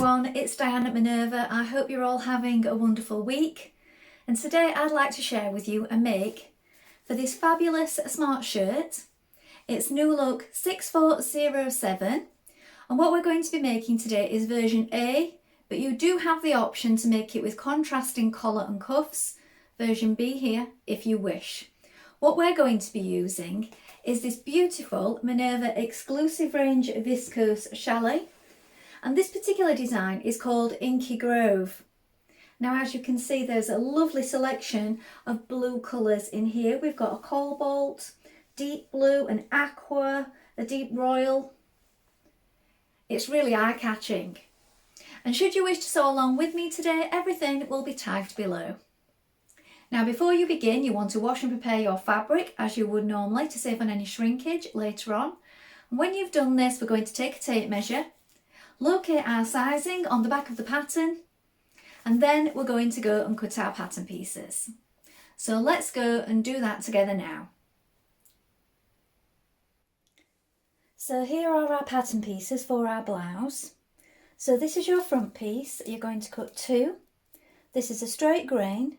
everyone, it's Diane at Minerva. I hope you're all having a wonderful week. And today I'd like to share with you a make for this fabulous smart shirt. It's NewLook 6407. And what we're going to be making today is version A, but you do have the option to make it with contrasting collar and cuffs, version B here, if you wish. What we're going to be using is this beautiful Minerva exclusive range viscose chalet. And this particular design is called Inky Grove. Now, as you can see, there's a lovely selection of blue colours in here. We've got a cobalt, deep blue, an aqua, a deep royal. It's really eye-catching. And should you wish to sew along with me today, everything will be tagged below. Now, before you begin, you want to wash and prepare your fabric as you would normally to save on any shrinkage later on. And when you've done this, we're going to take a tape measure, locate our sizing on the back of the pattern, and then we're going to go and cut our pattern pieces. So let's go and do that together now. So here are our pattern pieces for our blouse. So this is your front piece. You're going to cut two. This is a straight grain.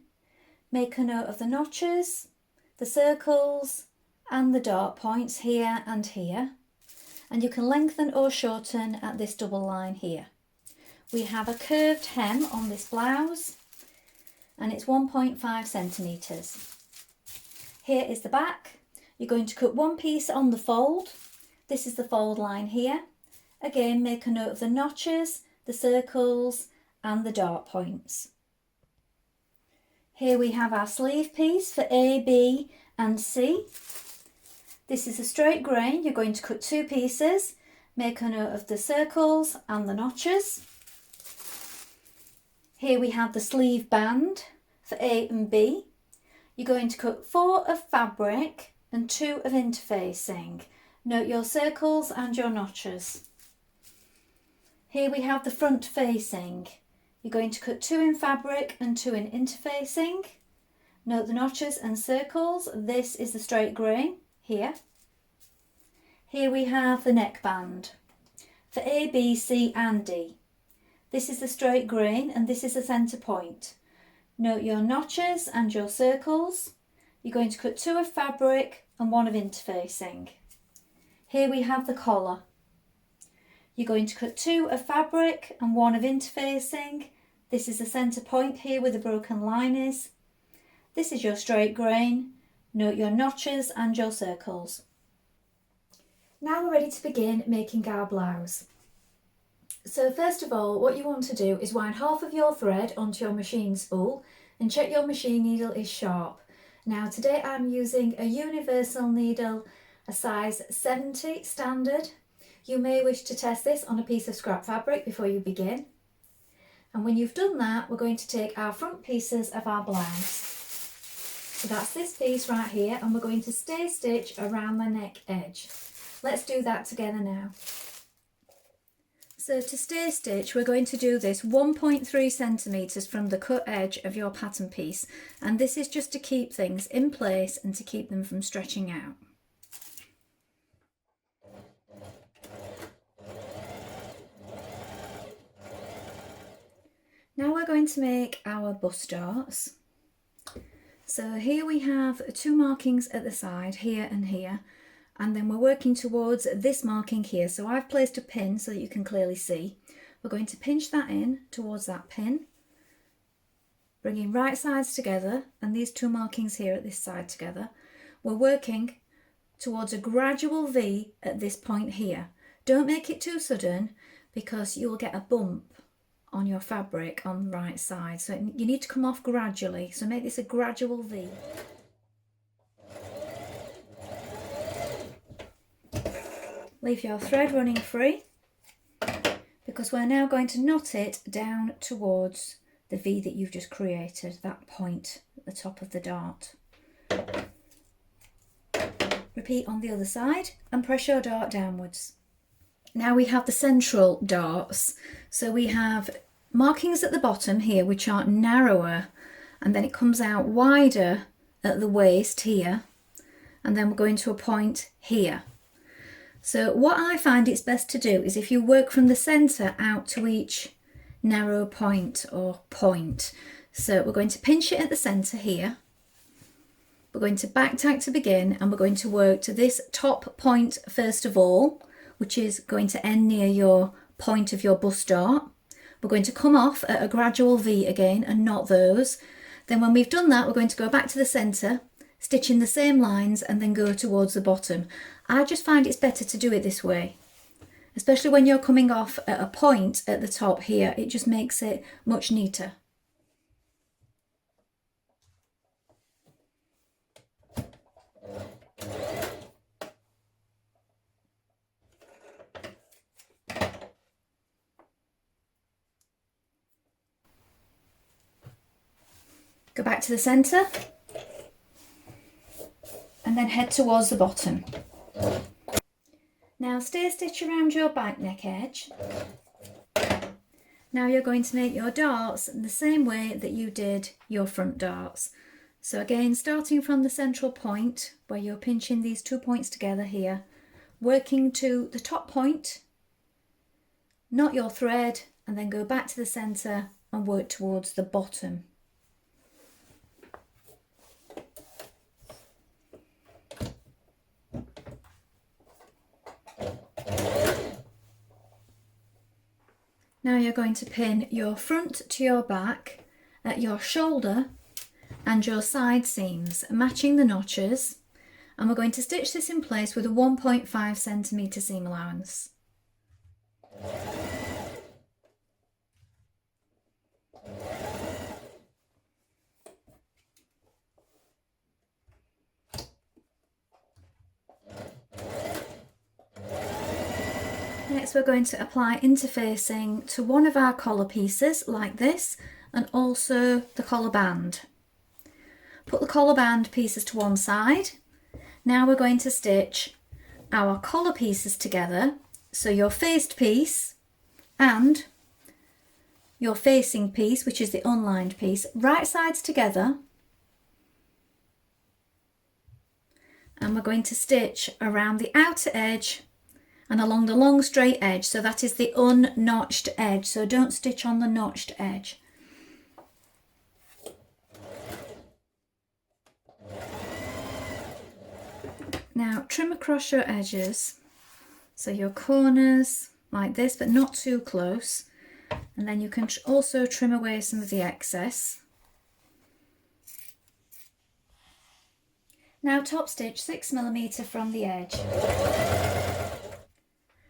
Make a note of the notches, the circles and the dart points here and here. And you can lengthen or shorten at this double line here. We have a curved hem on this blouse and it's 1.5 centimetres. Here is the back. You're going to cut one piece on the fold. This is the fold line here. Again, make a note of the notches, the circles and the dart points. Here we have our sleeve piece for A, B and C. This is a straight grain. You're going to cut two pieces. Make a note of the circles and the notches. Here we have the sleeve band for A and B. You're going to cut 4 of fabric and 2 of interfacing. Note your circles and your notches. Here we have the front facing. You're going to cut 2 in fabric and 2 in interfacing. Note the notches and circles. This is the straight grain here. Here we have the neckband for A, B, C and D. This is the straight grain and this is the centre point. Note your notches and your circles. You're going to cut 2 of fabric and 1 of interfacing. Here we have the collar. You're going to cut 2 of fabric and 1 of interfacing. This is the centre point here where the broken line is. This is your straight grain. Note your notches and your circles. Now we're ready to begin making our blouse. So first of all, what you want to do is wind half of your thread onto your machine spool and check your machine needle is sharp. Now today I'm using a universal needle, a size 70 standard. You may wish to test this on a piece of scrap fabric before you begin. And when you've done that, we're going to take our front pieces of our blouse. So that's this piece right here, and we're going to stay stitch around the neck edge. Let's do that together now. So to stay stitch, we're going to do this 1.3 centimetres from the cut edge of your pattern piece. And this is just to keep things in place and to keep them from stretching out. Now we're going to make our bust darts. So here we have 2 markings at the side, here and here, and then we're working towards this marking here. So I've placed a pin so that you can clearly see. We're going to pinch that in towards that pin, bringing right sides together and these 2 markings here at this side together. We're working towards a gradual V at this point here. Don't make it too sudden because you'll get a bump on your fabric on the right side, so you need to come off gradually, so make this a gradual V. Leave your thread running free because we're now going to knot it down towards the V that you've just created, that point at the top of the dart. Repeat on the other side and press your dart downwards. Now we have the central darts, so we have markings at the bottom here which are narrower, and then it comes out wider at the waist here, and then we're going to a point here. So what I find it's best to do is if you work from the centre out to each narrow point or point. So we're going to pinch it at the centre here. We're going to back tack to begin, and we're going to work to this top point first of all, which is going to end near your point of your bust dart. We're going to come off at a gradual V again and knot those. Then when we've done that, we're going to go back to the centre, stitch in the same lines and then go towards the bottom. I just find it's better to do it this way, especially when you're coming off at a point at the top here. It just makes it much neater. Go back to the centre and then head towards the bottom. Now stay stitch around your back neck edge. Now you're going to make your darts in the same way that you did your front darts. So again, starting from the central point where you're pinching these 2 points together here, working to the top point, knot your thread and then go back to the centre and work towards the bottom. Now you're going to pin your front to your back at your shoulder and your side seams, matching the notches, and we're going to stitch this in place with a 1.5 centimetre seam allowance. Next we're going to apply interfacing to one of our collar pieces like this, and also the collar band. Put the collar band pieces to one side. Now we're going to stitch our collar pieces together, so your faced piece and your facing piece, which is the unlined piece, right sides together, and we're going to stitch around the outer edge and along the long straight edge, so that is the unnotched edge, so don't stitch on the notched edge. Now trim across your edges, so your corners like this, but not too close, and then you can also trim away some of the excess. Now top stitch 6mm from the edge.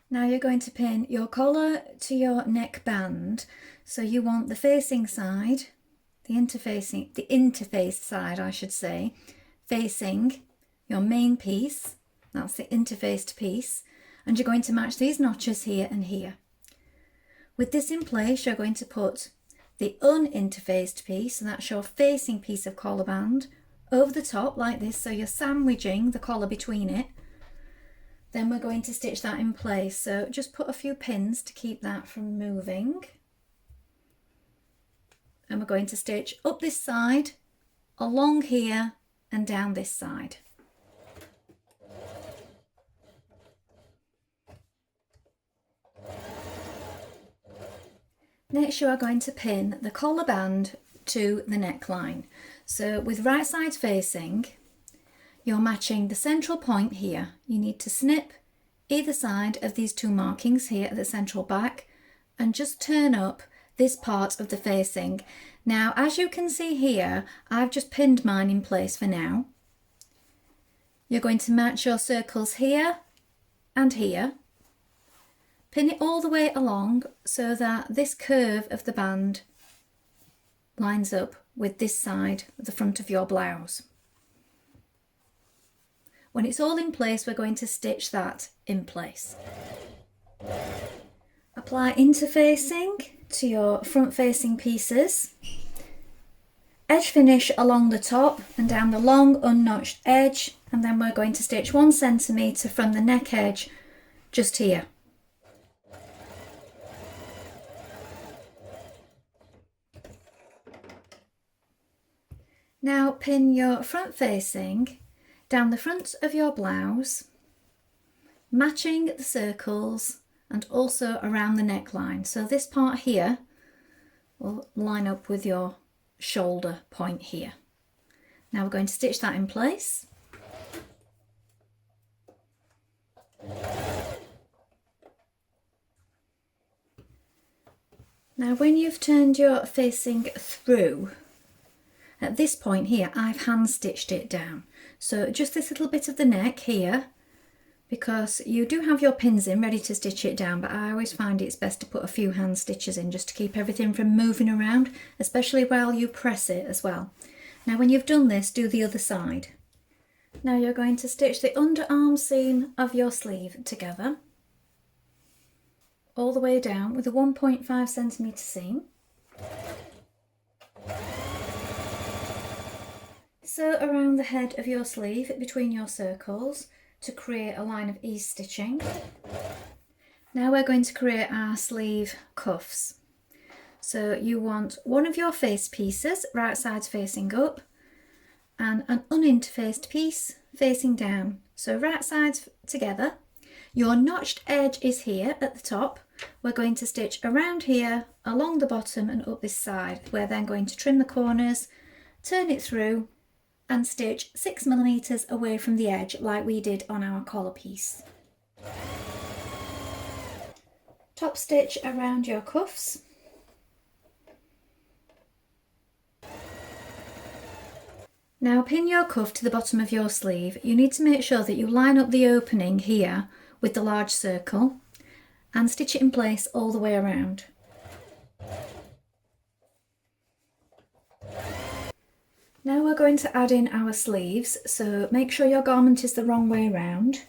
Now you're going to pin your collar to your neck band, so you want the facing side, the interface side I should say, facing your main piece, that's the interfaced piece, and you're going to match these notches here and here. With this in place, you're going to put the uninterfaced piece, and that's your facing piece of collar band, over the top like this, so you're sandwiching the collar between it. Then we're going to stitch that in place, so just put a few pins to keep that from moving. And we're going to stitch up this side, along here and down this side. Next you are going to pin the collar band to the neckline. So with right side facing, you're matching the central point here. You need to snip either side of these two markings here at the central back and just turn up this part of the facing. Now, as you can see here, I've just pinned mine in place for now. You're going to match your circles here and here. Pin it all the way along so that this curve of the band lines up with this side of the front of your blouse. When it's all in place, we're going to stitch that in place. Apply interfacing to your front facing pieces. Edge finish along the top and down the long unnotched edge, and then we're going to stitch 1 centimetre from the neck edge just here. Now pin your front facing down the front of your blouse, matching the circles and also around the neckline. So this part here, will line up with your shoulder point here. Now we're going to stitch that in place. Now when you've turned your facing through, at this point here I've hand stitched it down. So just this little bit of the neck here, because you do have your pins in ready to stitch it down, but I always find it's best to put a few hand stitches in just to keep everything from moving around, especially while you press it as well. Now when you've done this, do the other side. Now you're going to stitch the underarm seam of your sleeve together all the way down with a 1.5 centimetre seam. So around the head of your sleeve between your circles to create a line of ease stitching. Now we're going to create our sleeve cuffs. So you want one of your face pieces, right sides facing up, and an uninterfaced piece facing down. So right sides together. Your notched edge is here at the top. We're going to stitch around here, along the bottom and up this side. We're then going to trim the corners, turn it through and stitch 6mm away from the edge like we did on our collar piece. Top stitch around your cuffs. Now pin your cuff to the bottom of your sleeve. You need to make sure that you line up the opening here with the large circle and stitch it in place all the way around. Now we're going to add in our sleeves, so make sure your garment is the wrong way around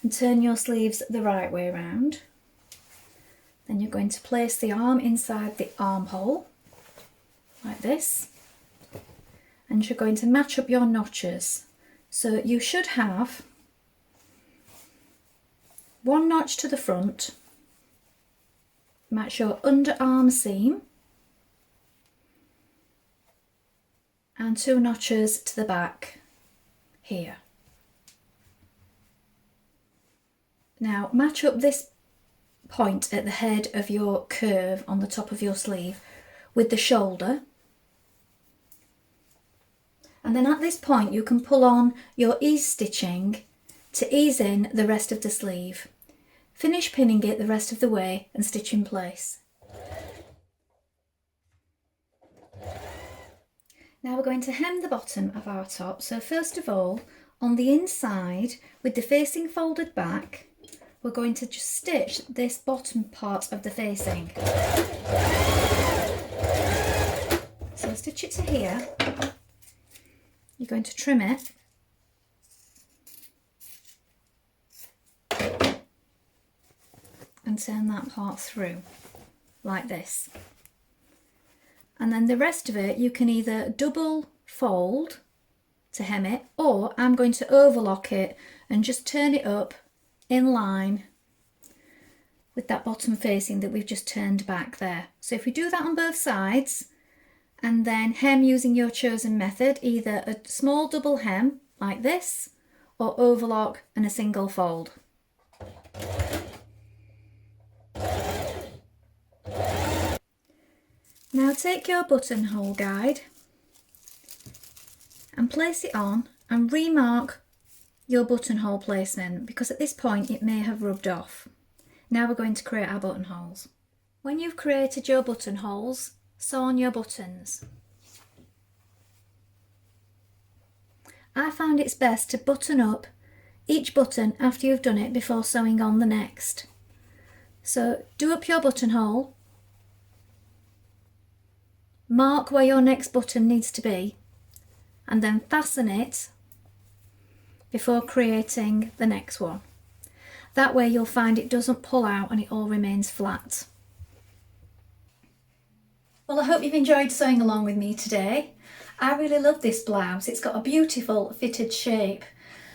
and turn your sleeves the right way around. Then you're going to place the arm inside the armhole like this, and you're going to match up your notches. So you should have one notch to the front, match your underarm seam, and 2 notches to the back here. Now match up this point at the head of your curve on the top of your sleeve with the shoulder, and then at this point you can pull on your ease stitching to ease in the rest of the sleeve. Finish pinning it the rest of the way and stitch in place. Now we're going to hem the bottom of our top. So first of all, on the inside with the facing folded back, we're going to just stitch this bottom part of the facing. So stitch it to here. You're going to trim it and turn that part through like this. And then the rest of it you can either double fold to hem it, or I'm going to overlock it and just turn it up in line with that bottom facing that we've just turned back there. So if we do that on both sides and then hem using your chosen method, either a small double hem like this or overlock and a single fold. Now take your buttonhole guide and place it on and remark your buttonhole placement, because at this point it may have rubbed off. Now we're going to create our buttonholes. When you've created your buttonholes, sew on your buttons. I found it's best to button up each button after you've done it before sewing on the next. So do up your buttonhole, mark where your next button needs to be, and then fasten it before creating the next one. That way you'll find it doesn't pull out and it all remains flat. Well, I hope you've enjoyed sewing along with me today. I really love this blouse. It's got a beautiful fitted shape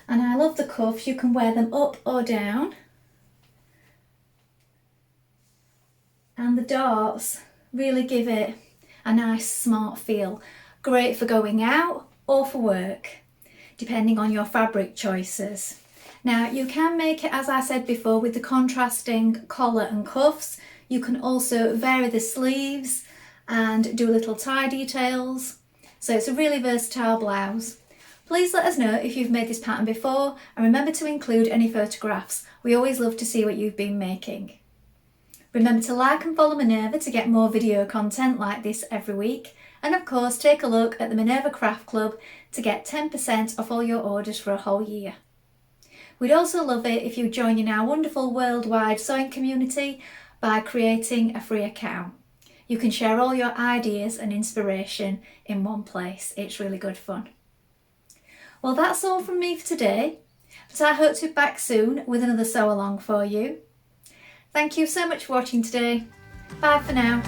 and I love the cuffs. You can wear them up or down. And the darts really give it a nice smart feel. Great for going out or for work, depending on your fabric choices. Now you can make it, as I said before, with the contrasting collar and cuffs. You can also vary the sleeves and do little tie details. So it's a really versatile blouse. Please let us know if you've made this pattern before, and remember to include any photographs. We always love to see what you've been making. Remember to like and follow Minerva to get more video content like this every week. And of course, take a look at the Minerva Craft Club to get 10% off all your orders for a whole year. We'd also love it if you join in our wonderful worldwide sewing community by creating a free account. You can share all your ideas and inspiration in one place. It's really good fun. Well, that's all from me for today, but I hope to be back soon with another sew along for you. Thank you so much for watching today. Bye for now.